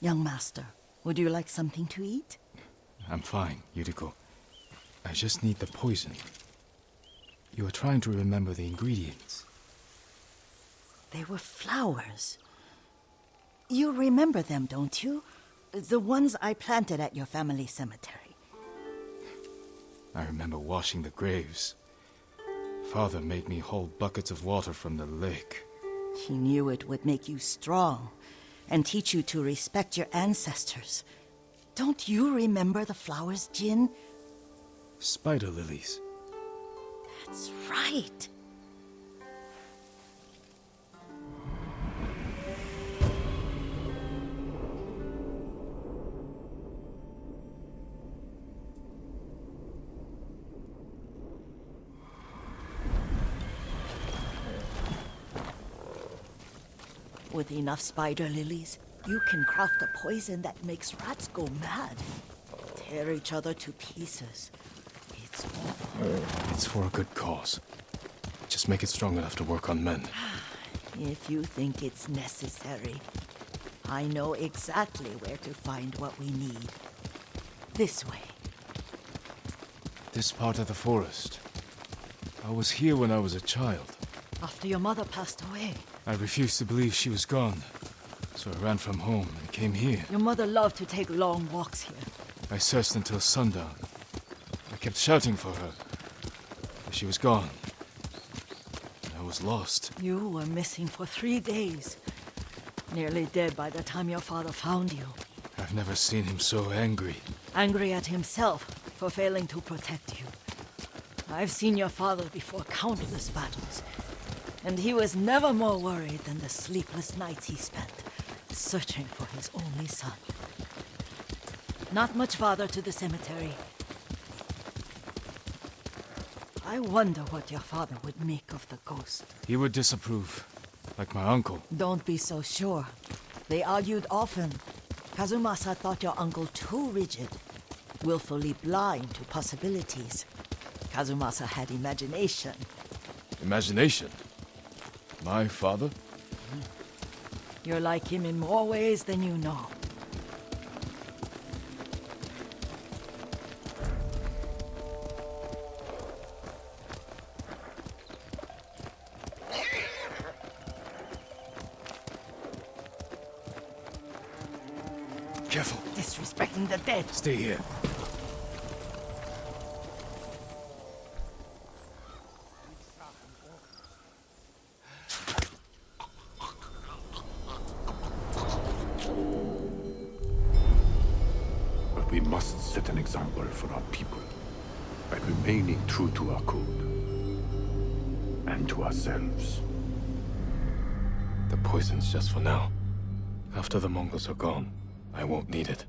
Young master, would you like something to eat? I'm fine, Yuriko. I just need the poison. You are trying to remember the ingredients. They were flowers. You remember them, don't you? The ones I planted at your family cemetery. I remember washing the graves. Father made me hold buckets of water from the lake. He knew it would make you strong and teach you to respect your ancestors. Don't you remember the flowers, Jin? Spider lilies. That's right. With enough spider lilies, you can craft a poison that makes rats go mad. Tear each other to pieces. It's awful. It's for a good cause. Just make it strong enough to work on men. If you think it's necessary, I know exactly where to find what we need. This way. This part of the forest. I was here when I was a child. After your mother passed away. I refused to believe she was gone. So I ran from home and came here. Your mother loved to take long walks here. I searched until sundown. I kept shouting for her. But she was gone. And I was lost. You were missing for 3 days. Nearly dead by the time your father found you. I've never seen him so angry. Angry at himself for failing to protect you. I've seen your father before countless battles. And he was never more worried than the sleepless nights he spent searching for his only son. Not much farther to the cemetery. I wonder what your father would make of the ghost. He would disapprove, like my uncle. Don't be so sure. They argued often. Kazumasa thought your uncle too rigid, willfully blind to possibilities. Kazumasa had imagination. Imagination? My father? You're like him in more ways than you know. Careful. Disrespecting the dead. Stay here. We must set an example for our people by remaining true to our code and to ourselves. The poison's just for now. After the Mongols are gone, I won't need it.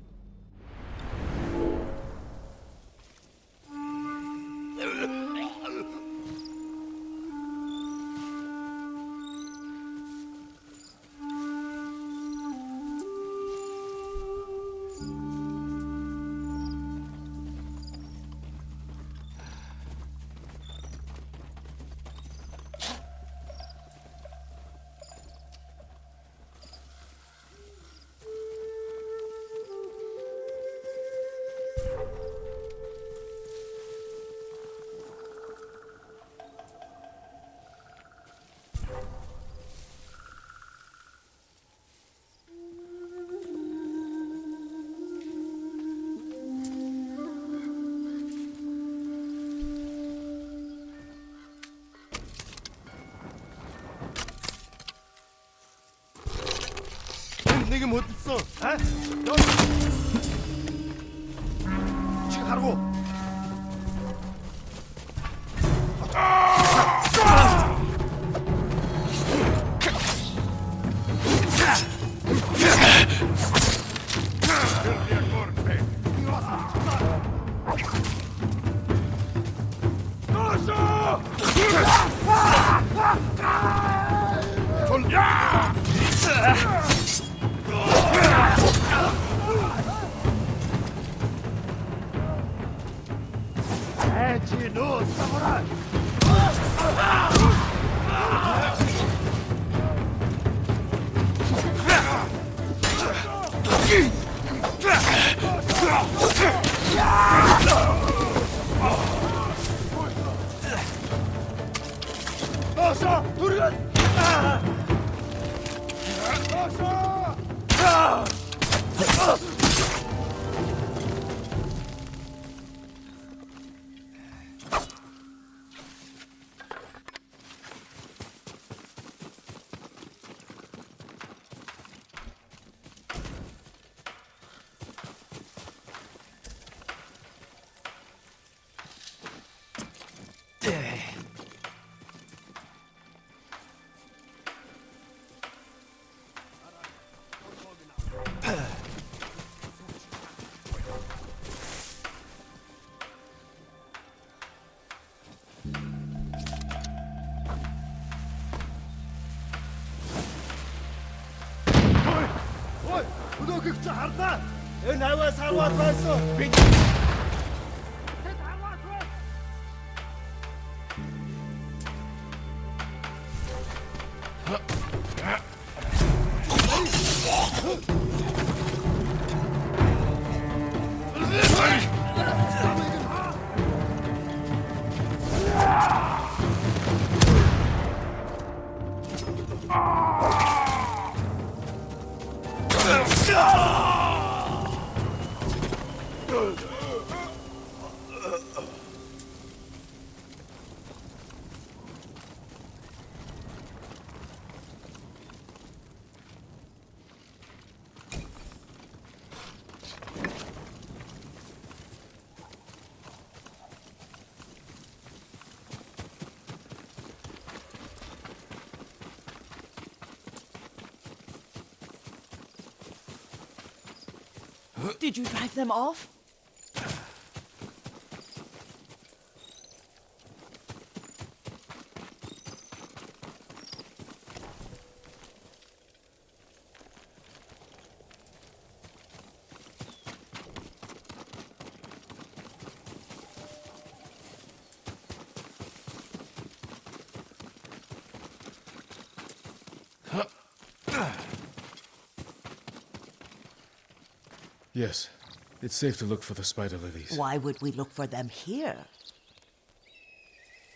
내게 못 있어. 에? 너 지금 가라고. 어서 우리가 Ой, өнөөхийг чи харлаа. Энэ аваа сарваад байсан. Би Did you drive them off? Yes, it's safe to look for the spider lilies. Why would we look for them here?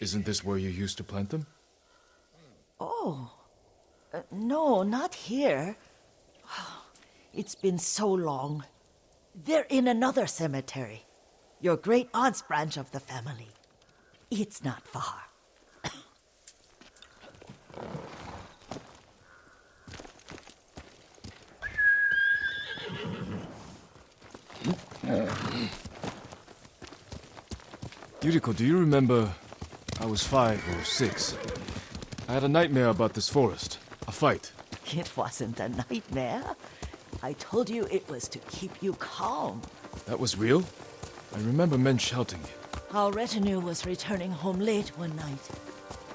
Isn't this where you used to plant them? Oh, no, not here. It's been so long. They're in another cemetery. Your great aunt's branch of the family. It's not far. Yuriko, do you remember? I was 5 or 6. I had a nightmare about this forest. A fight. It wasn't a nightmare. I told you it was to keep you calm. That was real? I remember men shouting. Our retinue was returning home late one night.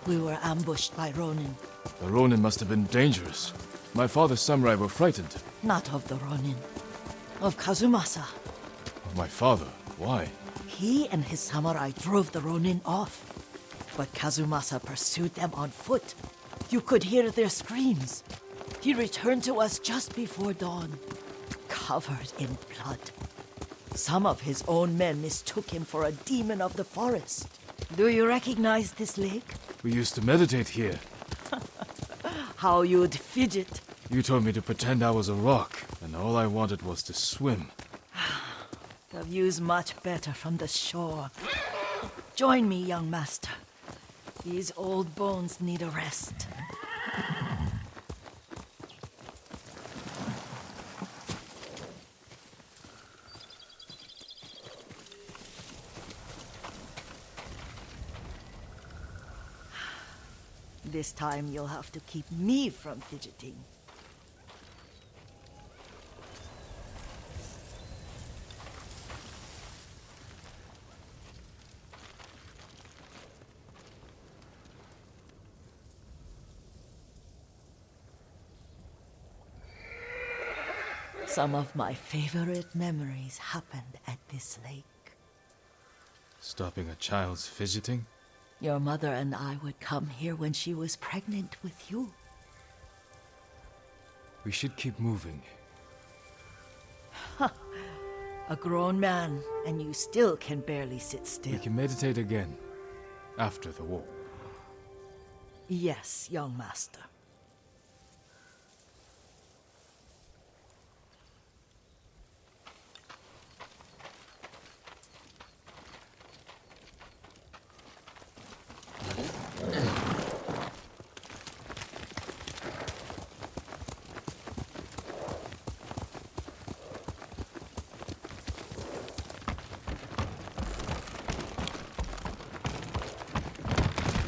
We were ambushed by Ronin. The Ronin must have been dangerous. My father's samurai were frightened. Not of the Ronin. Of Kazumasa. Of my father? Why? He and his samurai drove the Ronin off. But Kazumasa pursued them on foot. You could hear their screams. He returned to us just before dawn, covered in blood. Some of his own men mistook him for a demon of the forest. Do you recognize this lake? We used to meditate here. How you'd fidget. You told me to pretend I was a rock, and all I wanted was to swim. The view's much better from the shore. Join me, young master. These old bones need a rest. This time you'll have to keep me from fidgeting. Some of my favorite memories happened at this lake. Stopping a child's fidgeting? Your mother and I would come here when she was pregnant with you. We should keep moving. A grown man, and you still can barely sit We still. can meditate again. After the war. Yes, young master.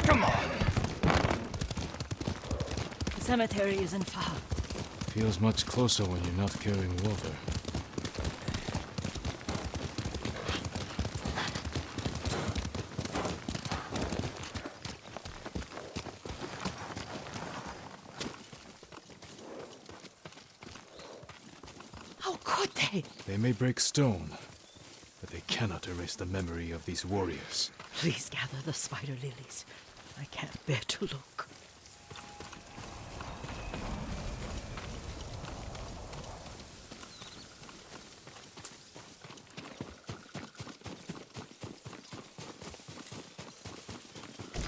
Come on! The cemetery isn't far. Feels much closer when you're not carrying water. How could they? They may break stone, but they cannot erase the memory of these warriors. Please gather the spider lilies. I can't bear to look.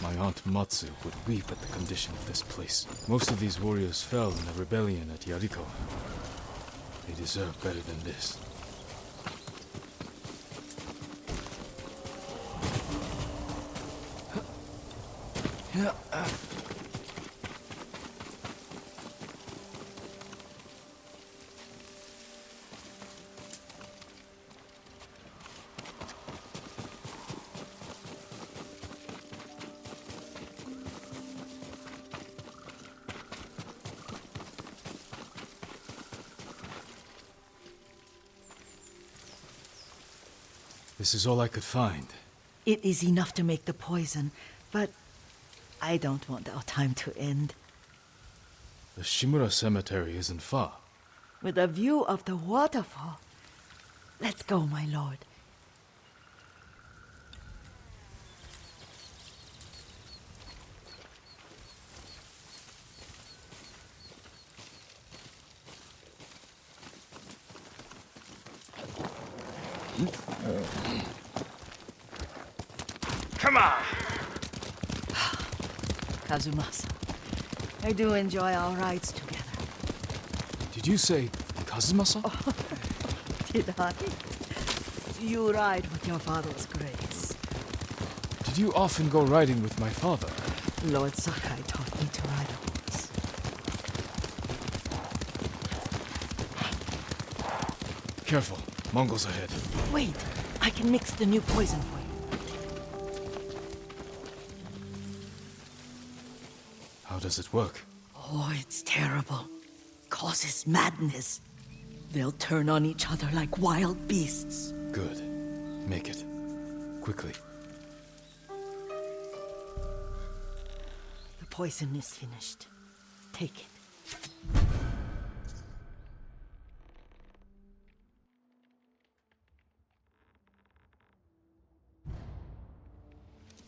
My aunt Matsu would weep at the condition of this place. Most of these warriors fell in the rebellion at Yariko. They deserve better than this. This is all I could find. It is enough to make the poison, but I don't want our time to end. The Shimura Cemetery isn't far. With a view of the waterfall. Let's go, my lord. Come on! Kazumasa, I do enjoy our rides together. Did you say Kazumasa? Did I? You ride with your father's grace. Did you often go riding with my father? Lord Sakai taught me to ride a horse. Careful, Mongols ahead. Wait, I can mix the new poison for you. How does it work? Oh, it's terrible. Causes madness. They'll turn on each other like wild beasts. Good. Make it. Quickly. The poison is finished. Take it.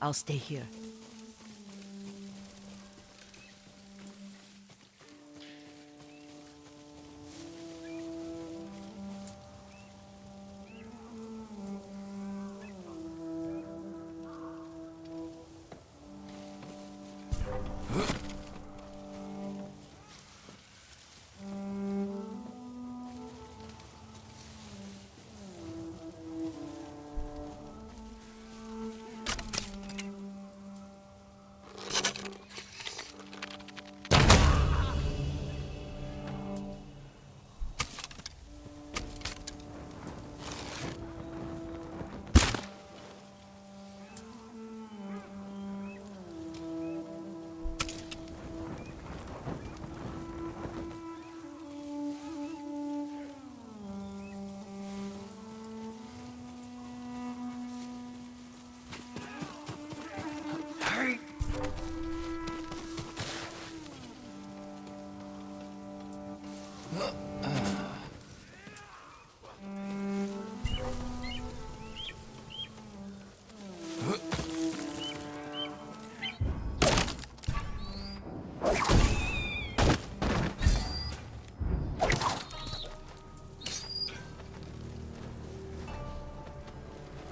I'll stay here.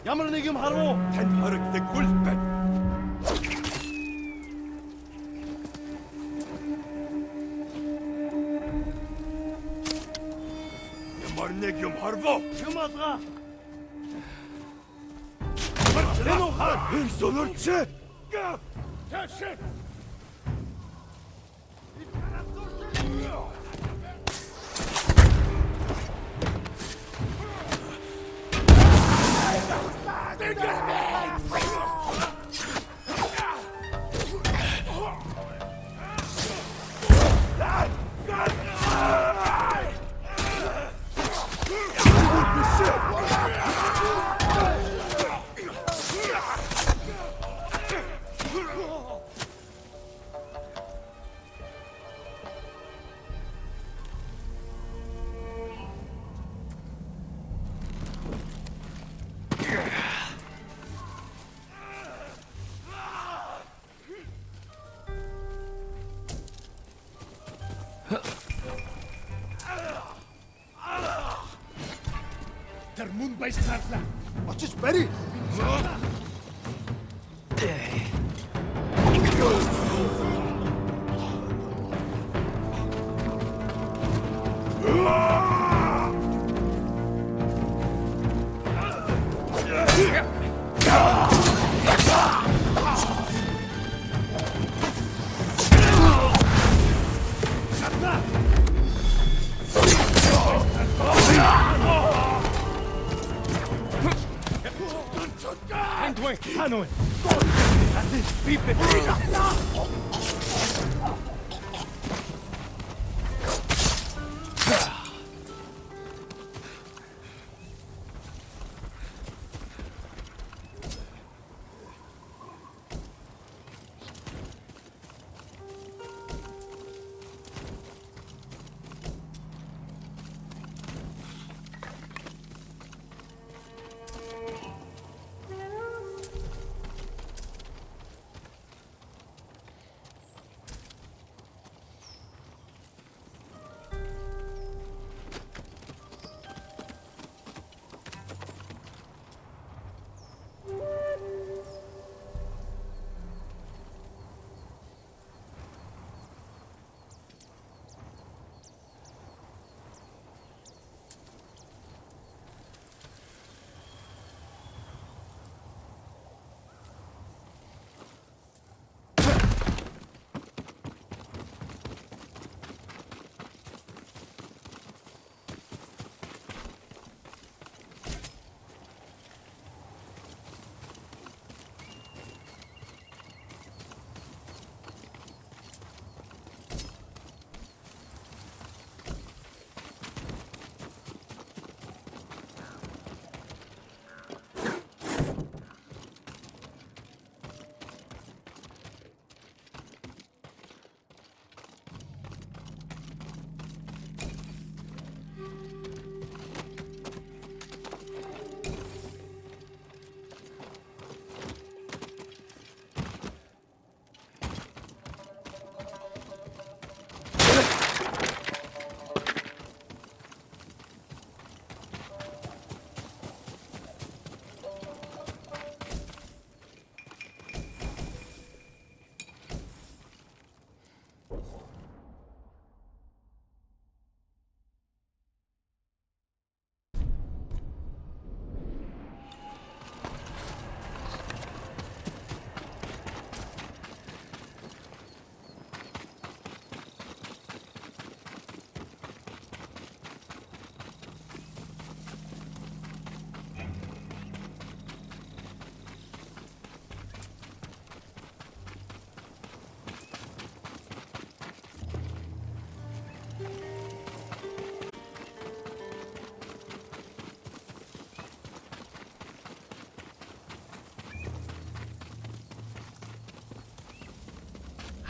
Ямар нэг юм харав уу? Танд хоригдоггүй л байна. Ямар нэг юм харваа. Юм алгаа. Энэ ухаан энэ сонорч. Тэшээ. Тэр мөн баясгаарлаа. Очиж барь. Хануу.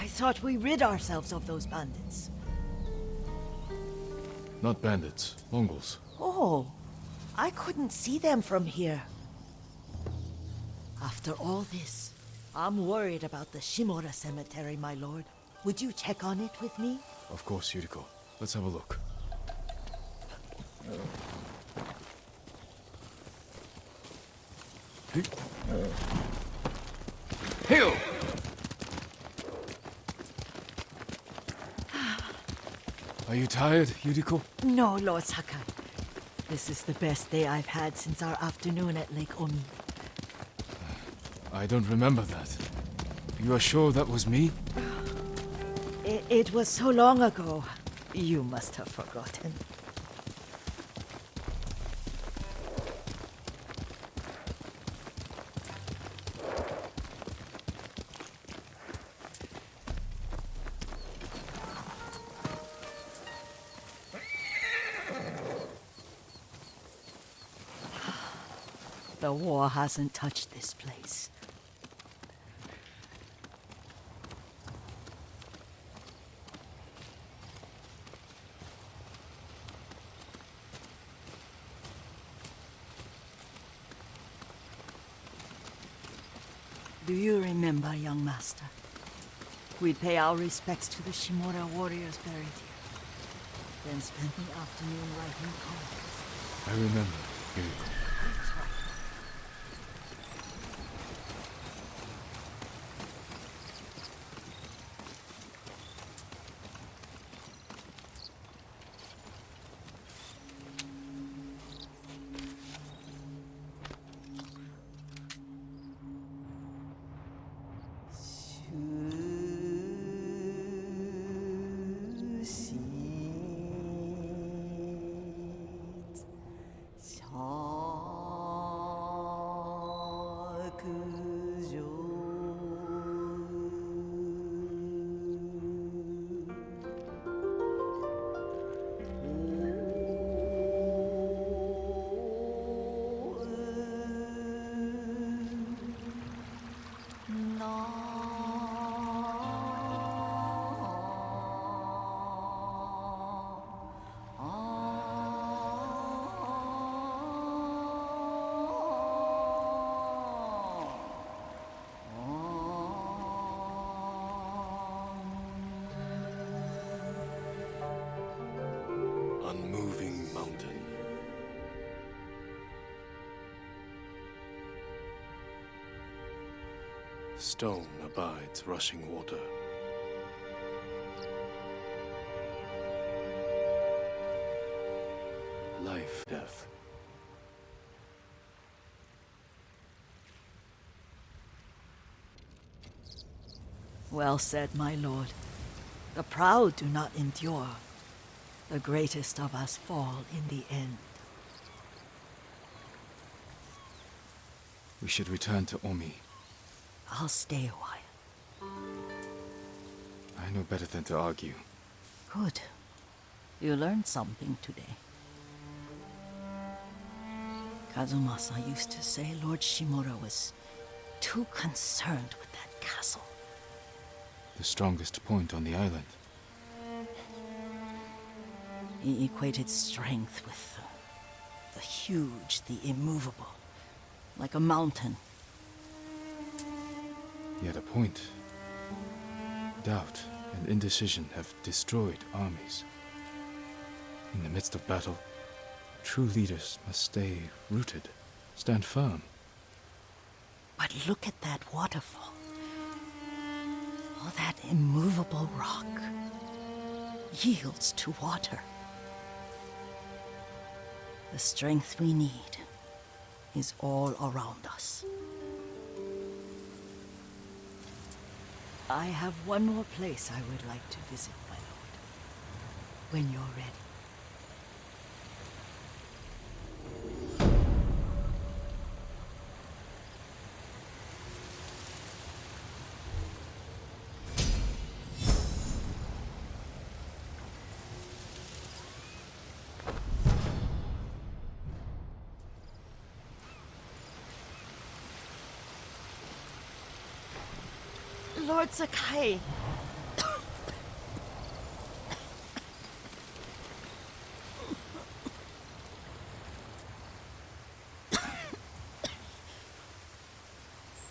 I thought we rid ourselves of those bandits. Not bandits, Mongols. Oh, I couldn't see them from here. After all this, I'm worried about the Shimura cemetery, my lord. Would you check on it with me? Of course, Yuriko. Let's have a look. Hail! Are you tired, Yuriko? No, Lord Sakai. This is the best day I've had since our afternoon at Lake Omi. I don't remember that. You are sure that was me? It was so long ago. You must have forgotten. The war hasn't touched this place. Do you remember, young master? We'd pay our respects to the Shimura warriors buried here, then spend the afternoon writing poems. I remember, Yuriko. Unmoving mountain. Stone abides rushing water. Life, death. Well said, my lord. The proud do not endure. The greatest of us fall in the end. We should return to Omi. I'll stay a while. I know better than to argue. Good. You learned something today. Kazumasa used to say Lord Shimura was too concerned with that castle. The strongest point on the island. He equated strength with the huge, the immovable, like a mountain. He had a point. Doubt and indecision have destroyed armies. In the midst of battle, true leaders must stay rooted, stand firm. But look at that waterfall. All that immovable rock yields to water. The strength we need is all around us. I have one more place I would like to visit, my lord. When you're ready. Lord Sakai.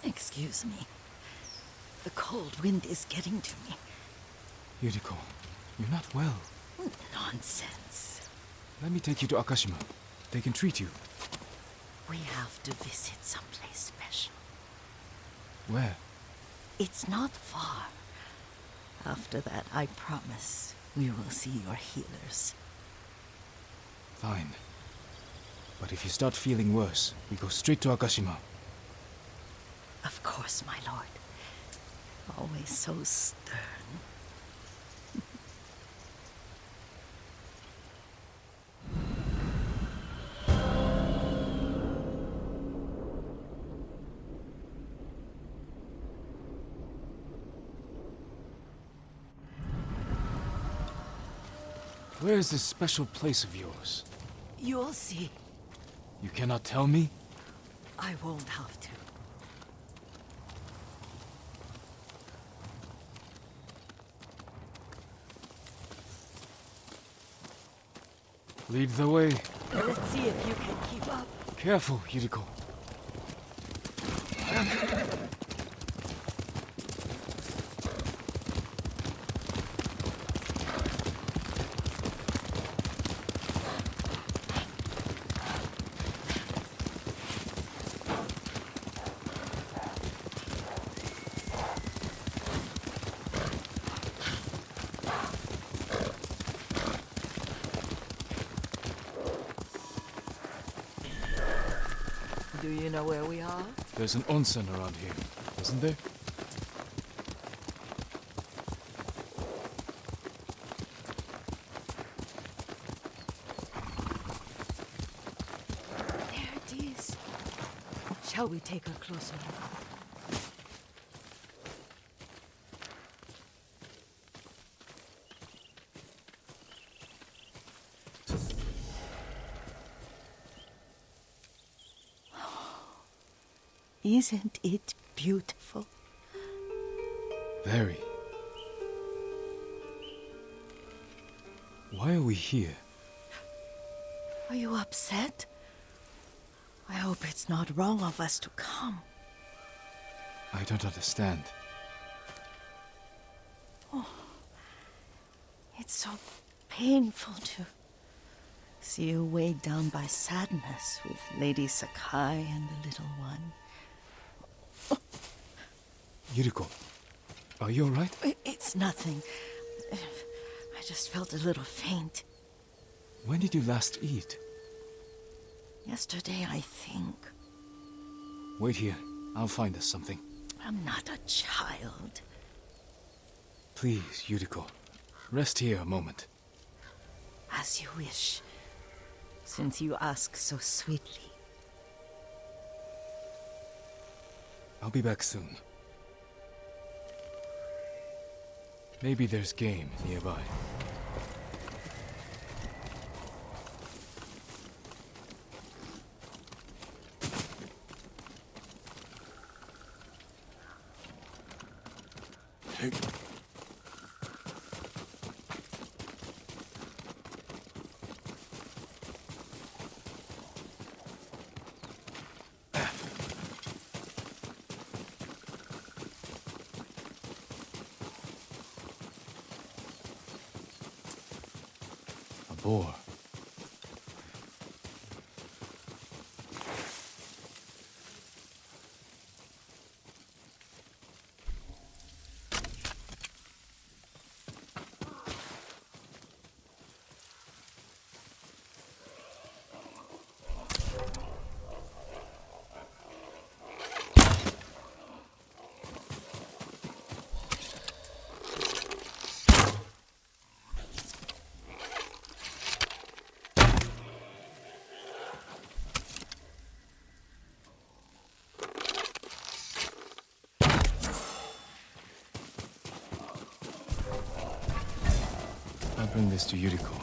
Excuse me. The cold wind is getting to me. Yuriko, you're not well. Nonsense. Let me take you to Akashima. They can treat you. We have to visit someplace special. Where? It's not far. After that, I promise we will see your healers. Fine. But if you start feeling worse, we go straight to Akashima. Of course, my lord. Always so stern. Where is this special place of yours? You'll see. You cannot tell me? I won't have to. Lead the way. Let's see if you can keep up. Careful, Yuriko. Do you know where we are? There's an onsen around here, isn't there? There it is. Shall we take a closer look? Isn't it beautiful? Very. Why are we here? Are you upset? I hope it's not wrong of us to come. I don't understand. It's so painful to see you weighed down by sadness with Lady Sakai and the little one. Yuriko, are you alright? It's nothing. I just felt a little faint. When did you last eat? Yesterday, I think. Wait here. I'll find us something. I'm not a child. Please, Yuriko. Rest here a moment. As you wish, since you ask so sweetly. I'll be back soon. Maybe there's game nearby. A boar. I'll bring this to Yuriko.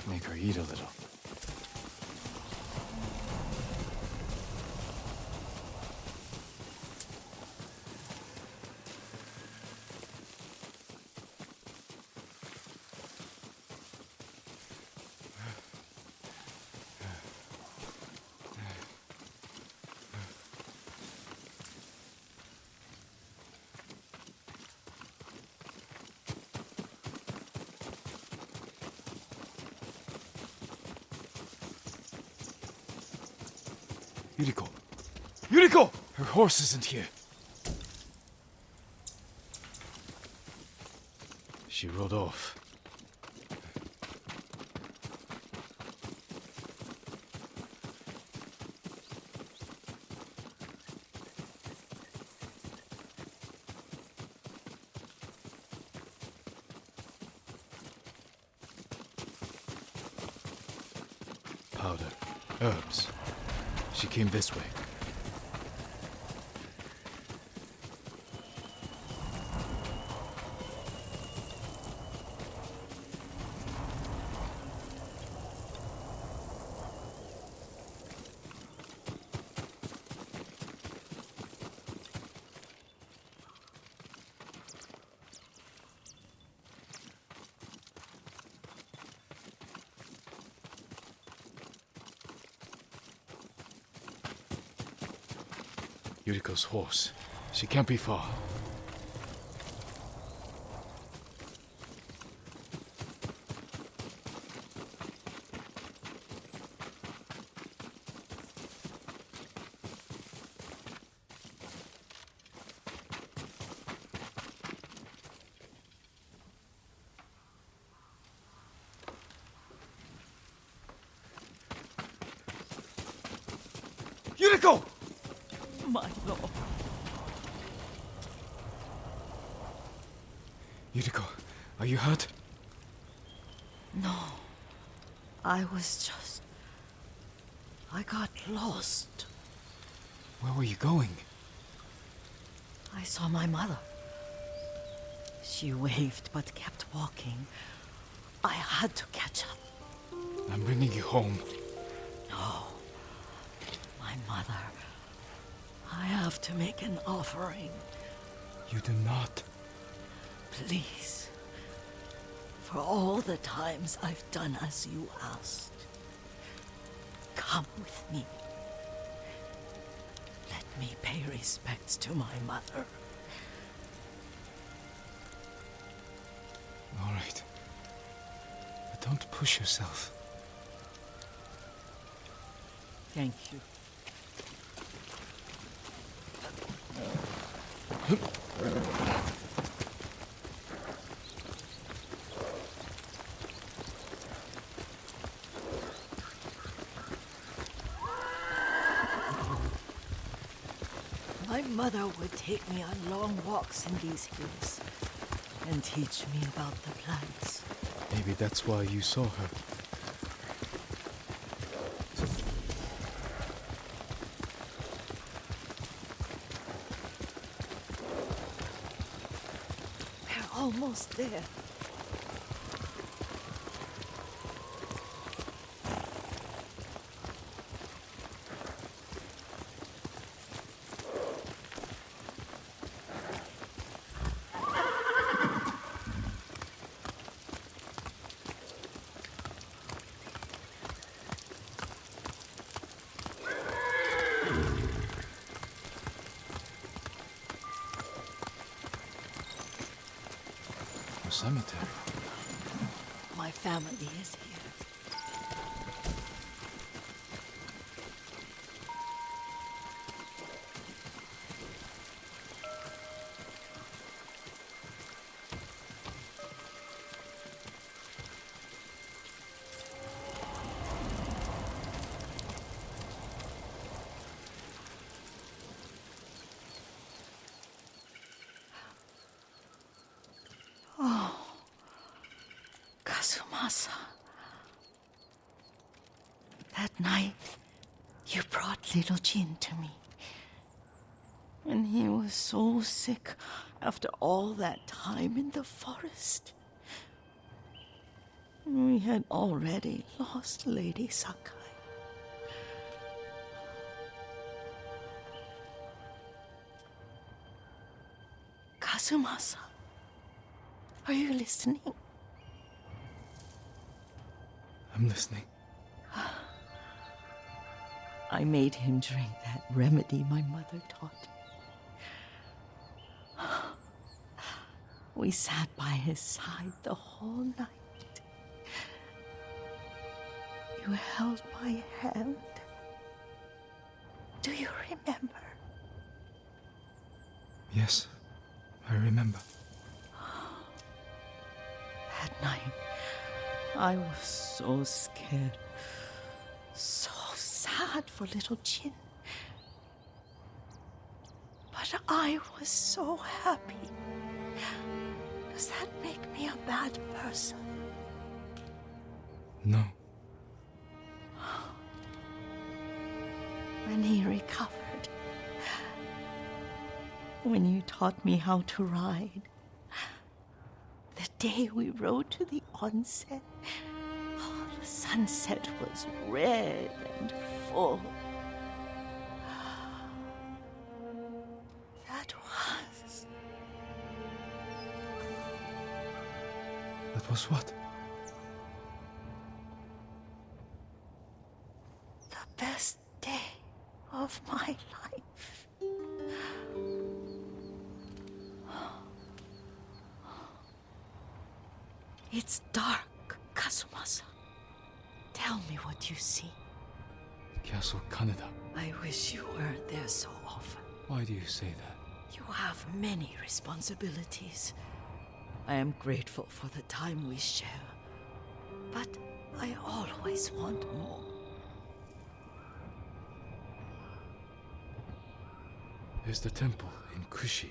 Make her eat a little. Yuriko! Yuriko! Her horse isn't here. She rode off. Powder. Herbs. She came this way. Yuriko's horse. She can't be far. Yuriko! My lord. Yuriko, are you hurt? No. I got lost. Where were you going? I saw my mother. She waved but kept walking. I had to catch up. I'm bringing you home. No. My mother. I have to make an offering. You do not. Please. For all the times I've done as you asked. Come with me. Let me pay respects to my mother. All right. But don't push yourself. Thank you. My mother would take me on long walks in these hills and teach me about the plants. Maybe that's why you saw her. We're almost there. A cemetery. My family is here. Kazumasa. That night, you brought little Jin to me. And he was so sick after all that time in the forest. We had already lost Lady Sakai. Kazumasa, are you listening? I'm listening. I made him drink that remedy my mother taught me. We sat by his side the whole night. You held my hand. Yes, I remember. That night, I was so scared. So sad for little Jin. But I was so happy. Does that make me a bad person? No. When he recovered, when you taught me how to ride, the day we rode to the onsen, oh, the sunset was red and full. That Was what? the best day of my life. It's dark, Kazumasa. Tell me what you see. Castle Kaneda. I wish you weren't there so often. Why do you say that? You have many responsibilities. I am grateful for the time we share, but I always want more. There's the temple in Kushi.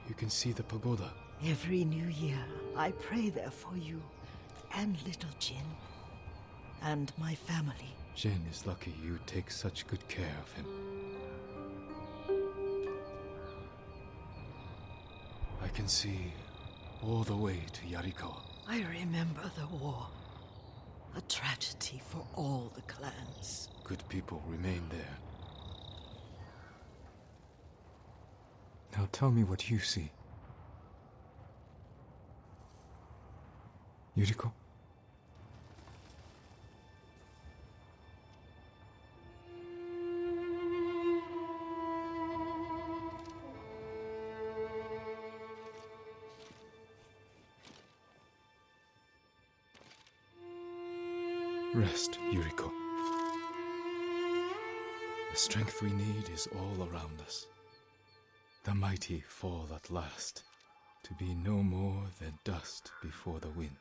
You can see the pagoda. Every new year, I pray there for you and little Jin and my family. Jin is lucky you take such good care of him. I can see all the way to Yarikawa. I remember the war, a tragedy for all the clans. Good people remain there. Now tell me what you see. Yuriko? Rest, Yuriko. The strength we need is all around us. The mighty fall at last, to be no more than dust before the wind.